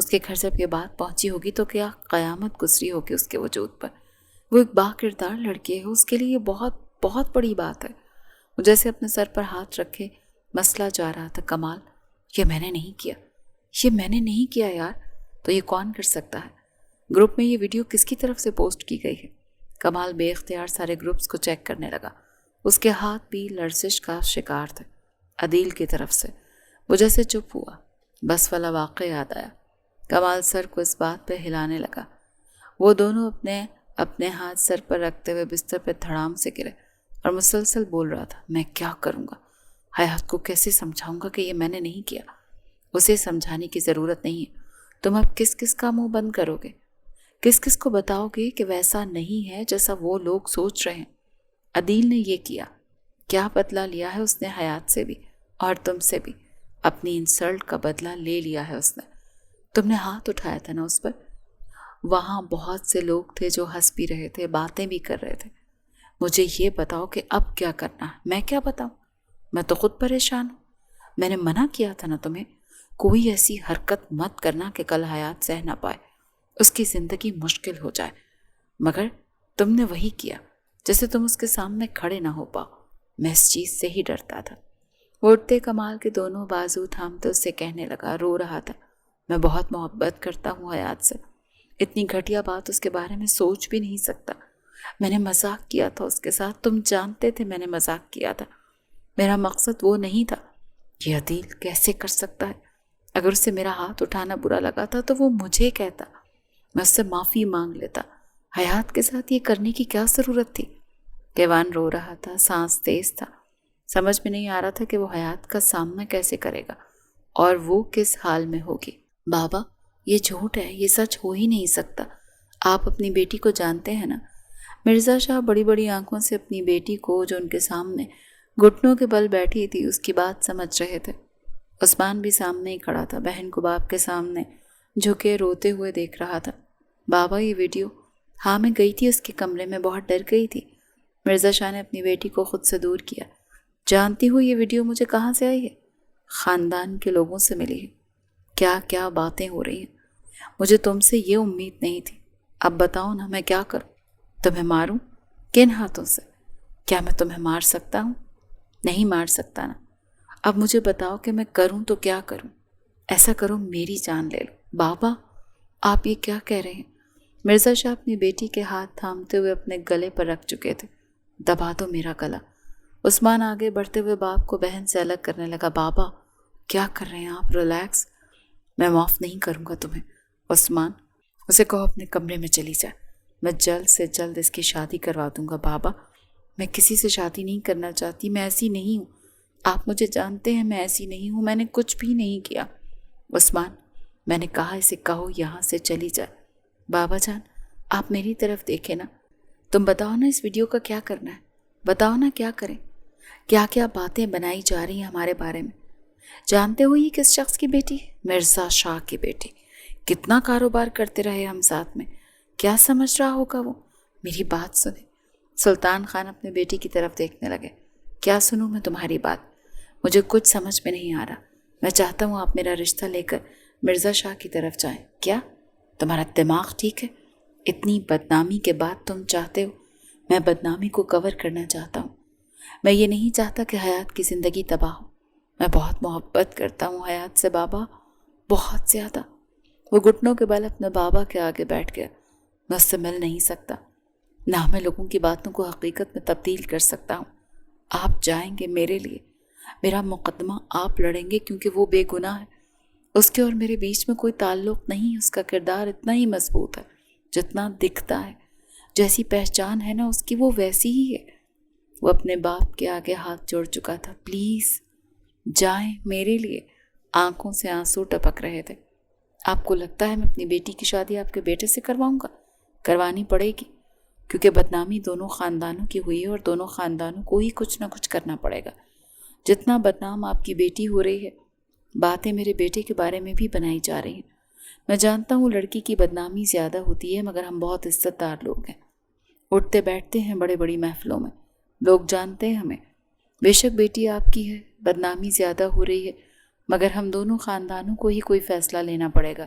اس کے گھر جب یہ بات پہنچی ہوگی تو کیا قیامت گزری ہوگی اس کے وجود پر۔ وہ ایک با کردار لڑکی ہے، اس کے لیے یہ بہت بہت بڑی بات ہے۔ وہ جیسے اپنے سر پر ہاتھ رکھے مسئلہ جا رہا تھا، کمال یہ میں نے نہیں کیا، یہ میں نے نہیں کیا یار، تو یہ کون کر سکتا ہے؟ گروپ میں یہ ویڈیو کس کی طرف سے پوسٹ کی گئی ہے؟ کمال بے اختیار سارے گروپس کو چیک کرنے لگا۔ اس کے ہاتھ بھی لرزش کا شکار تھے۔ عدیل کی طرف سے وہ جیسے چپ ہوا، بس والا واقعہ یاد آیا۔ کمال سر کو اس بات پہ ہلانے لگا۔ وہ دونوں اپنے ہاتھ سر پر رکھتے ہوئے بستر پہ دھڑام سے گرے اور مسلسل بول رہا تھا، میں کیا کروں گا؟ حیات کو کیسے سمجھاؤں گا کہ یہ میں نے نہیں کیا؟ اسے سمجھانے کی ضرورت نہیں ہے۔ تم اب کس کس کا منہ بند کرو گے؟ کس کس کو بتاؤ گے کہ ویسا نہیں ہے جیسا وہ لوگ سوچ رہے ہیں؟ عدیل نے یہ کیا، کیا بدلہ لیا ہے اس نے حیات سے بھی اور تم سے بھی؟ اپنی انسلٹ کا بدلہ لے لیا ہے اس نے۔ تم نے ہاتھ اٹھایا تھا نا اس پر؟ وہاں بہت سے لوگ تھے جو ہنس بھی رہے تھے، باتیں بھی کر رہے تھے۔ مجھے یہ بتاؤ کہ اب کیا کرنا ہے؟ میں کیا بتاؤں؟ میں تو خود پریشان ہوں۔ میں نے منع کیا تھا نا تمہیں، کوئی ایسی حرکت مت کرنا کہ کل حیات سہ نہ پائے، اس کی زندگی مشکل ہو جائے، مگر تم نے وہی کیا جیسے تم اس کے سامنے کھڑے نہ ہو پاؤ۔ میں اس چیز سے ہی ڈرتا تھا۔ وہ اٹھتے کمال کے دونوں بازو تھامتے اس سے کہنے لگا، رو رہا تھا، میں بہت محبت کرتا ہوں حیات سے، اتنی گھٹیا بات اس کے بارے میں سوچ بھی نہیں سکتا۔ میں نے مذاق کیا تھا اس کے ساتھ، تم جانتے تھے میں نے مذاق کیا تھا، میرا مقصد وہ نہیں تھا۔ یہ عدیل کیسے کر سکتا ہے؟ اگر اسے میرا ہاتھ اٹھانا برا لگا تھا تو وہ مجھے کہتا، میں اس سے معافی مانگ لیتا۔ حیات کے ساتھ یہ کرنے کی کیا ضرورت تھی؟ کیوان رو رہا تھا، سانس تیز تھا، سمجھ میں نہیں آ رہا تھا کہ وہ حیات کا سامنا کیسے کرے گا اور وہ کس حال میں ہوگی۔ بابا یہ جھوٹ ہے، یہ سچ ہو ہی نہیں سکتا۔ آپ اپنی بیٹی کو جانتے ہیں نا؟ مرزا شاہ بڑی بڑی آنکھوں سے اپنی بیٹی کو جو ان کے سامنے گھٹنوں کے بل بیٹھی تھی اس کی بات سمجھ رہے تھے۔ عثمان بھی سامنے ہی کھڑا تھا، بہن کو باپ کے سامنے جھکے روتے ہوئے دیکھ رہا تھا۔ بابا یہ ویڈیو، ہاں میں گئی تھی اس کے کمرے میں، بہت ڈر گئی تھی۔ مرزا شاہ نے اپنی بیٹی کو خود سے دور کیا۔ جانتی ہو یہ ویڈیو مجھے کہاں سے آئی ہے؟ خاندان کے لوگوں سے ملی ہے۔ کیا کیا باتیں ہو رہی ہیں، مجھے تم سے یہ امید نہیں تھی۔ اب بتاؤ نا میں کیا کروں؟ تمہیں ماروں؟ کن ہاتھوں سے؟ کیا میں تمہیں مار سکتا ہوں؟ نہیں مار سکتا نا۔ اب مجھے بتاؤ کہ میں کروں تو کیا کروں؟ ایسا کرو میری جان لے لو۔ بابا آپ یہ کیا کہہ رہے ہیں؟ مرزا شاہ اپنی بیٹی کے ہاتھ تھامتے ہوئے اپنے گلے پر رکھ چکے تھے۔ دبا دو میرا گلا۔ عثمان آگے بڑھتے ہوئے باپ کو بہن سے الگ کرنے لگا۔ بابا کیا کر رہے ہیں آپ؟ ریلیکس، میں معاف نہیں کروں گا تمہیں۔ عثمان اسے کہو اپنے کمرے میں چلی جائے، میں جلد سے جلد اس کی شادی کروا دوں گا۔ بابا میں کسی سے شادی نہیں کرنا چاہتی، میں ایسی نہیں ہوں، آپ مجھے جانتے ہیں، میں ایسی نہیں ہوں، میں نے کچھ بھی نہیں کیا۔ عثمان میں نے کہا اسے کہو یہاں سے چلی جائے۔ بابا جان آپ میری طرف دیکھیں نا، تم بتاؤ نا اس ویڈیو کا کیا کرنا ہے، بتاؤ نا کیا کریں؟ کیا کیا باتیں بنائی جا رہی ہیں ہمارے بارے میں؟ جانتے ہو یہ کس شخص کی بیٹی ہے؟ مرزا شاہ کی بیٹی۔ کتنا کاروبار کرتے رہے ہم ساتھ میں، کیا سمجھ رہا ہوگا وہ؟ میری بات سنیں۔ سلطان خان اپنے بیٹی کی طرف دیکھنے لگے۔ کیا سنوں میں تمہاری بات؟ مجھے کچھ سمجھ میں نہیں آ رہا۔ میں چاہتا ہوں آپ میرا رشتہ لے کر مرزا شاہ کی طرف جائیں۔ کیا تمہارا دماغ ٹھیک ہے؟ اتنی بدنامی کے بعد تم چاہتے ہو؟ میں بدنامی کو کور کرنا چاہتا ہوں۔ میں یہ نہیں چاہتا کہ حیات کی زندگی تباہ ہو۔ میں بہت محبت کرتا ہوں حیات سے بابا، بہت زیادہ۔ وہ گھٹنوں کے بل اپنے بابا کے آگے بیٹھ گیا۔ میں اس سے مل نہیں سکتا، نہ میں لوگوں کی باتوں کو حقیقت میں تبدیل کر سکتا ہوں۔ آپ جائیں گے میرے لیے، میرا مقدمہ آپ لڑیں گے کیونکہ وہ بے گناہ ہے۔ اس کے اور میرے بیچ میں کوئی تعلق نہیں، اس کا کردار اتنا ہی مضبوط ہے جتنا دکھتا ہے، جیسی پہچان ہے نا اس کی وہ ویسی ہی ہے۔ وہ اپنے باپ کے آگے ہاتھ جوڑ چکا تھا۔ پلیز جائیں میرے لیے۔ آنکھوں سے آنسو ٹپک رہے تھے۔ آپ کو لگتا ہے میں اپنی بیٹی کی شادی آپ کے بیٹے سے کرواؤں گا؟ کروانی پڑے گی، کیونکہ بدنامی دونوں خاندانوں کی ہوئی ہے اور دونوں خاندانوں کو ہی کچھ نہ کچھ کرنا پڑے گا۔ جتنا بدنام آپ کی بیٹی ہو رہی ہے، باتیں میرے بیٹے کے بارے میں بھی بنائی جا رہی ہیں۔ میں جانتا ہوں لڑکی کی بدنامی زیادہ ہوتی ہے، مگر ہم بہت عزت دار لوگ ہیں، اٹھتے بیٹھتے ہیں بڑے بڑی محفلوں میں، لوگ جانتے ہیں ہمیں۔ بے شک بیٹی آپ کی ہے، بدنامی زیادہ ہو رہی ہے، مگر ہم دونوں خاندانوں کو ہی کوئی فیصلہ لینا پڑے گا۔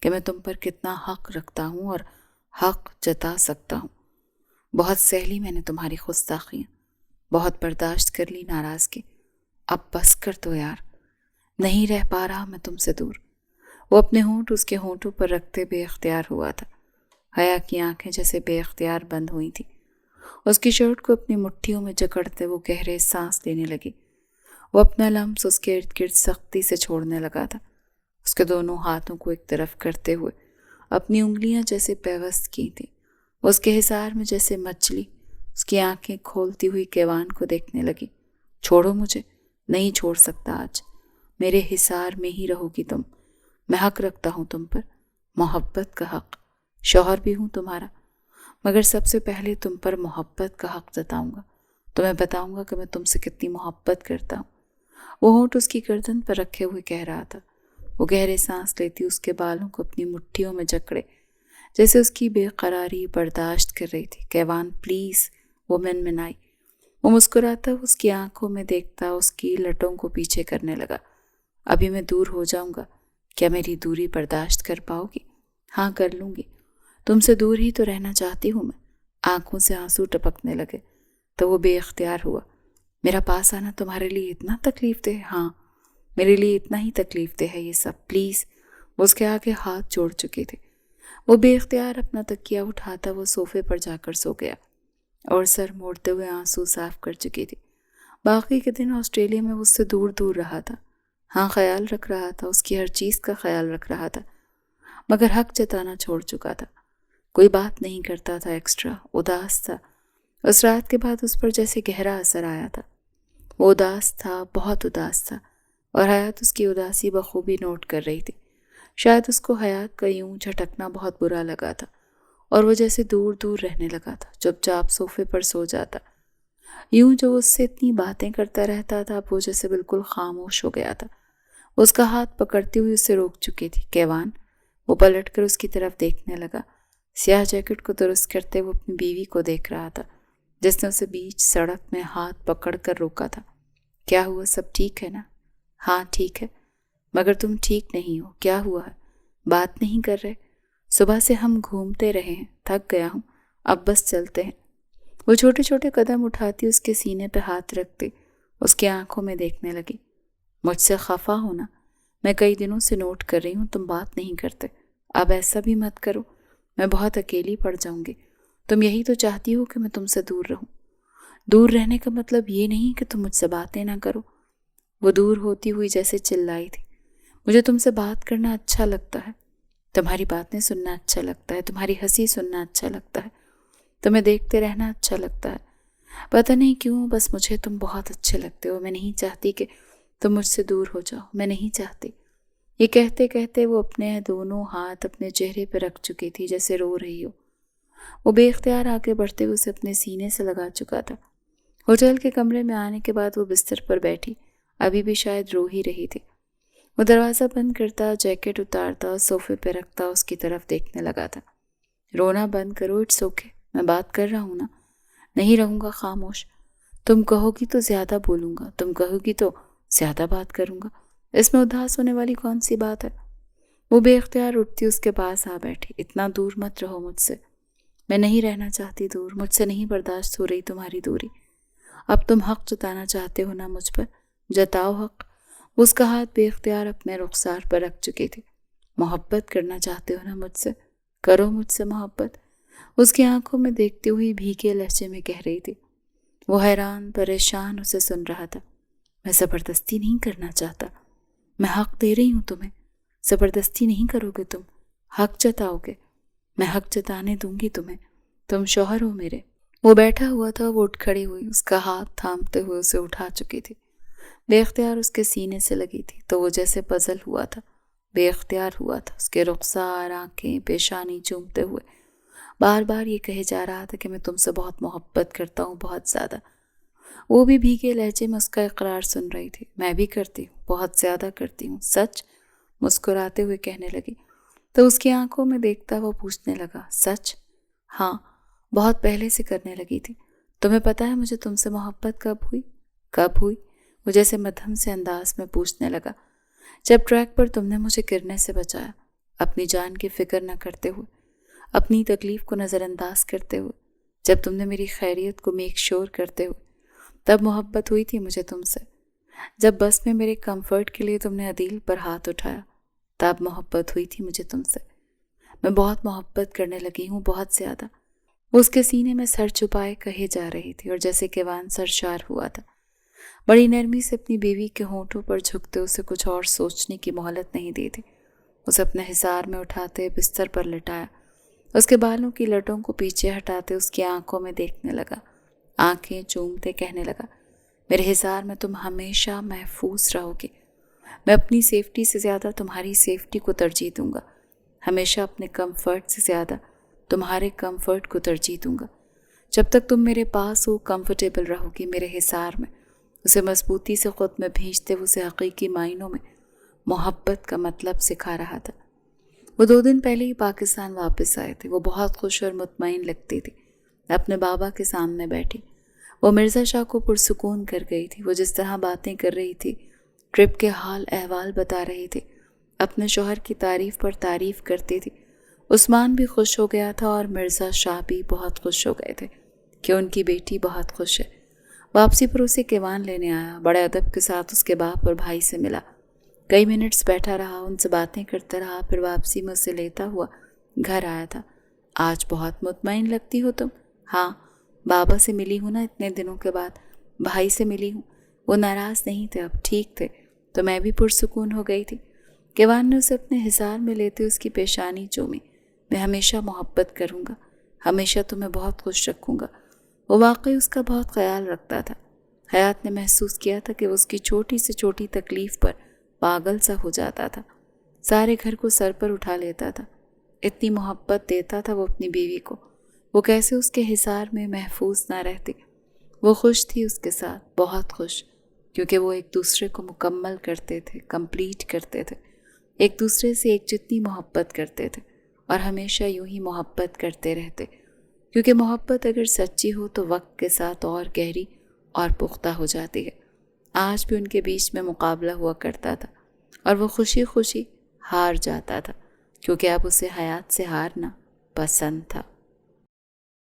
کہ میں تم پر کتنا حق رکھتا ہوں اور حق جتا سکتا ہوں۔ بہت سہ لی میں نے تمہاری گستاخیاں، بہت برداشت کر لی ناراضگی، اب بس کر دو یار، نہیں رہ پا رہا میں تم سے دور۔ وہ اپنے ہونٹ اس کے ہونٹوں پر رکھتے بے اختیار ہوا تھا۔ حیا کی آنکھیں جیسے بے اختیار بند ہوئی تھیں۔ اس کی شرٹ کو اپنی مٹھیوں میں جکڑتے وہ گہرے سانس لینے لگی۔ وہ اپنا لمس اس کے ارد گرد سختی سے چھوڑنے لگا تھا، اس کے دونوں ہاتھوں کو ایک طرف کرتے ہوئے اپنی انگلیاں جیسے پیوست کی تھیں۔ اس کے حصار میں جیسے مچھلی اس کی آنکھیں کھولتی ہوئی کیوان کو دیکھنے لگی۔ چھوڑو مجھے، نہیں چھوڑ سکتا آج، میرے حصار میں ہی رہو گی تم۔ میں حق رکھتا ہوں تم پر، محبت کا حق، شوہر بھی ہوں تمہارا، مگر سب سے پہلے تم پر محبت کا حق جتاؤں گا۔ تمہیں بتاؤں گا کہ میں تم سے کتنی محبت کرتا ہوں۔ وہ ہونٹ اس کی گردن پر رکھے ہوئے کہہ رہا تھا۔ وہ گہرے سانس لیتی اس کے بالوں کو اپنی مٹھیوں میں جکڑے، جیسے اس کی بے قراری برداشت کر رہی تھی۔ کیوان پلیز، وہ منمنائی۔ وہ مسکراتا اس کی آنکھوں میں دیکھتا اس کی لٹوں کو پیچھے کرنے لگا۔ ابھی میں دور ہو جاؤں گا، کیا میری دوری برداشت کر پاؤ گی؟ ہاں کر لوں گی، تم سے دور ہی تو رہنا چاہتی ہوں میں۔ آنکھوں سے آنسو ٹپکنے لگے تو وہ بے اختیار ہوا۔ میرا پاس آنا تمہارے لیے اتنا تکلیف دہ؟ ہاں، میرے لیے اتنا ہی تکلیف دہ ہے یہ سب، پلیز۔ وہ اس کے آگے ہاتھ جوڑ چکی تھی۔ وہ بے اختیار اپنا تکیہ اٹھاتا وہ صوفے پر جا کر سو گیا اور سر موڑتے ہوئے آنسو صاف کر چکی تھی۔ باقی کے دن آسٹریلیا میں اس سے دور دور رہا تھا۔ ہاں خیال رکھ رہا تھا، اس کی ہر چیز کا خیال رکھ رہا تھا، مگر حق جتانا چھوڑ چکا تھا۔ کوئی بات نہیں کرتا تھا ایکسٹرا، اداس تھا۔ اس رات کے بعد اس پر جیسے گہرا اثر آیا تھا۔ وہ اداس تھا، بہت اداس تھا، اور حیات اس کی اداسی بخوبی نوٹ کر رہی تھی۔ شاید اس کو حیات کا یوں جھٹکنا بہت برا لگا تھا، اور وہ جیسے دور دور رہنے لگا تھا۔ چپ چاپ صوفے پر سو جاتا، یوں جو اس سے اتنی باتیں کرتا رہتا تھا، اب وہ جیسے بالکل خاموش ہو گیا تھا۔ اس کا ہاتھ پکڑتی ہوئی اسے روک چکی تھی۔ کیوان، وہ پلٹ کر اس کی طرف دیکھنے لگا۔ سیاہ جیکٹ کو درست کرتے وہ اپنی بیوی کو دیکھ رہا تھا، جس نے اسے بیچ سڑک میں ہاتھ پکڑ کر روکا تھا۔ کیا ہوا، سب ٹھیک ہے نا؟ ہاں ٹھیک ہے، مگر تم ٹھیک نہیں ہو۔ کیا ہوا ہے؟ بات نہیں کر رہے؟ صبح سے ہم گھومتے رہے ہیں، تھک گیا ہوں، اب بس چلتے ہیں۔ وہ چھوٹے چھوٹے قدم اٹھاتی اس کے سینے پہ ہاتھ رکھتی اس کی آنکھوں میں دیکھنے لگی۔ مجھ سے خفا ہونا، میں کئی دنوں سے نوٹ کر رہی ہوں تم بات نہیں کرتے، اب ایسا بھی مت کرو، میں بہت اکیلی پڑ جاؤں گی۔ تم یہی تو چاہتی ہو کہ میں تم سے دور رہوں۔ دور رہنے کا مطلب یہ نہیں کہ تم مجھ سے باتیں نہ کرو۔ وہ دور ہوتی ہوئی جیسے چلائی تھی۔ مجھے تم سے بات کرنا اچھا لگتا ہے، تمہاری باتیں سننا اچھا لگتا ہے، تمہاری ہنسی سننا اچھا لگتا ہے، تمہیں دیکھتے رہنا اچھا لگتا ہے۔ پتہ نہیں کیوں، بس مجھے تم بہت اچھے لگتے ہو۔ میں نہیں چاہتی کہ تم مجھ سے دور ہو جاؤ، میں نہیں چاہتی۔ یہ کہتے کہتے وہ اپنے دونوں ہاتھ اپنے چہرے پہ رکھ چکی تھی جیسے رو رہی ہو۔ وہ بے اختیار آگے بڑھتے ہوئے اسے اپنے سینے سے لگا چکا تھا۔ ہوٹل کے کمرے میں آنے کے بعد وہ بستر پر بیٹھی، ابھی بھی شاید رو ہی رہی تھی۔ وہ دروازہ بند کرتا، جیکٹ اتارتا، صوفے پہ رکھتا اس کی طرف دیکھنے لگا تھا۔ رونا بند کرو، اٹس اوکے، میں بات کر رہا ہوں نا، نہیں رہوں گا خاموش۔ تم کہو گی تو زیادہ بولوں گا، تم کہو گی تو زیادہ بات کروں گا، اس میں اداس ہونے والی کون سی بات ہے؟ وہ بے اختیار اٹھتی اس کے پاس آ بیٹھی۔ اتنا دور مت رہو مجھ سے، میں نہیں رہنا چاہتی دور، مجھ سے نہیں برداشت ہو رہی تمہاری دوری۔ اب تم حق جتانا چاہتے ہو نا مجھ پر، جتاؤ حق۔ اس کا ہاتھ بے اختیار اپنے رخسار پر رکھ چکی تھی۔ محبت کرنا چاہتے ہو نا مجھ سے، کرو مجھ سے محبت، اس کی آنکھوں میں دیکھتی ہوئی بھیگے لہجے میں کہہ رہی تھی۔ وہ حیران پریشان اسے سن رہا تھا۔ میں زبردستی نہیں کرنا چاہتا، میں حق دے رہی ہوں تمہیں، زبردستی نہیں کرو گے تم، حق جتاؤ گے، میں حق جتانے دوں گی تمہیں، تم شوہر ہو میرے۔ وہ بیٹھا ہوا تھا، وہ اٹھ کھڑی ہوئی، اس کا ہاتھ تھامتے ہوئے اسے اٹھا چکی تھی۔ بے اختیار اس کے سینے سے لگی تھی تو وہ جیسے پزل ہوا تھا، بے اختیار ہوا تھا۔ اس کے رخسار، آنکھیں، پیشانی چومتے ہوئے بار بار یہ کہے جا رہا تھا کہ میں تم سے بہت محبت کرتا ہوں، بہت زیادہ۔ وہ بھی بھیگے لہجے میں اس کا اقرار سن رہی تھی۔ میں بھی کرتی ہوں، بہت زیادہ کرتی ہوں، سچ؟ مسکراتے ہوئے کہنے لگی تو اس کی آنکھوں میں دیکھتا وہ پوچھنے لگا، سچ؟ ہاں، بہت پہلے سے کرنے لگی تھی۔ تمہیں پتہ ہے مجھے تم سے محبت کب ہوئی؟ کب ہوئی؟ وہ جیسے مدھم سے انداز میں پوچھنے لگا۔ جب ٹریک پر تم نے مجھے گرنے سے بچایا، اپنی جان کی فکر نہ کرتے ہوئے، اپنی تکلیف کو نظر انداز کرتے ہوئے، جب تم نے میری خیریت کو میک شور کرتے ہوئے، تب محبت ہوئی تھی مجھے تم سے۔ جب بس میں میرے کمفرٹ کے لیے تم نے عدیل پر ہاتھ اٹھایا، تب محبت ہوئی تھی مجھے تم سے۔ میں بہت محبت کرنے لگی ہوں، بہت زیادہ۔ وہ اس کے سینے میں سر چھپائے کہے جا رہی تھی، اور جیسے کیوان سرشار ہوا تھا، بڑی نرمی سے اپنی بیوی کے ہونٹوں پر جھکتے اسے کچھ اور سوچنے کی مہلت نہیں دی تھی۔ اسے اپنے حصار میں اٹھاتے بستر پر لٹایا، اس کے بالوں کی لٹوں کو پیچھے ہٹاتے اس کی آنکھوں میں دیکھنے لگا، آنکھیں چومتے کہنے لگا، میرے حصار میں تم ہمیشہ محفوظ رہو گی۔ میں اپنی سیفٹی سے زیادہ تمہاری سیفٹی کو ترجیح دوں گا، ہمیشہ اپنے کمفرٹ سے زیادہ تمہارے کمفرٹ کو ترجیح دوں گا۔ جب تک تم میرے پاس ہو، کمفرٹیبل رہو گی میرے حصار میں۔ اسے مضبوطی سے خود میں بھیجتے اسے حقیقی معنوں میں محبت کا مطلب سکھا رہا تھا۔ وہ 2 دن پہلے ہی پاکستان واپس آئے تھے۔ وہ بہت خوش اور مطمئن لگتی تھی، اپنے بابا کے سامنے بیٹھی۔ وہ مرزا شاہ کو پرسکون کر گئی تھی۔ وہ جس طرح باتیں کر رہی تھی، ٹرپ کے حال احوال بتا رہی تھی، اپنے شوہر کی تعریف پر تعریف کرتی تھی۔ عثمان بھی خوش ہو گیا تھا اور مرزا شاہ بھی بہت خوش ہو گئے تھے کہ ان کی بیٹی بہت خوش ہے۔ واپسی پر اسے کیوان لینے آیا، بڑے ادب کے ساتھ اس کے باپ اور بھائی سے ملا، کئی منٹس بیٹھا رہا، ان سے باتیں کرتا رہا، پھر واپسی میں اسے لیتا ہوا گھر آیا تھا۔ آج بہت مطمئن لگتی ہو تم۔ ہاں، بابا سے ملی ہوں نا اتنے دنوں کے بعد، بھائی سے ملی ہوں، وہ ناراض نہیں تھے، اب ٹھیک تھے، تو میں بھی پرسکون ہو گئی تھی۔ کیوان نے اسے اپنے حصار میں لیتے اس کی پیشانی چومی۔ میں ہمیشہ محبت کروں گا، ہمیشہ تمہیں بہت خوش رکھوں گا۔ وہ واقعی اس کا بہت خیال رکھتا تھا۔ حیات نے محسوس کیا تھا کہ وہ اس کی چھوٹی سے چھوٹی تکلیف پر پاگل سا ہو جاتا تھا، سارے گھر کو سر پر اٹھا لیتا تھا، اتنی محبت دیتا تھا وہ اپنی بیوی کو، وہ کیسے اس کے حصار میں محفوظ نہ رہتی۔ وہ خوش تھی اس کے ساتھ، بہت خوش، کیونکہ وہ ایک دوسرے کو مکمل کرتے تھے، کمپلیٹ کرتے تھے، ایک دوسرے سے ایک جتنی محبت کرتے تھے، اور ہمیشہ یوں ہی محبت کرتے رہتے، کیونکہ محبت اگر سچی ہو تو وقت کے ساتھ اور گہری اور پختہ ہو جاتی ہے۔ آج بھی ان کے بیچ میں مقابلہ ہوا کرتا تھا، اور وہ خوشی خوشی ہار جاتا تھا، کیونکہ اب اسے حیات سے ہارنا پسند تھا۔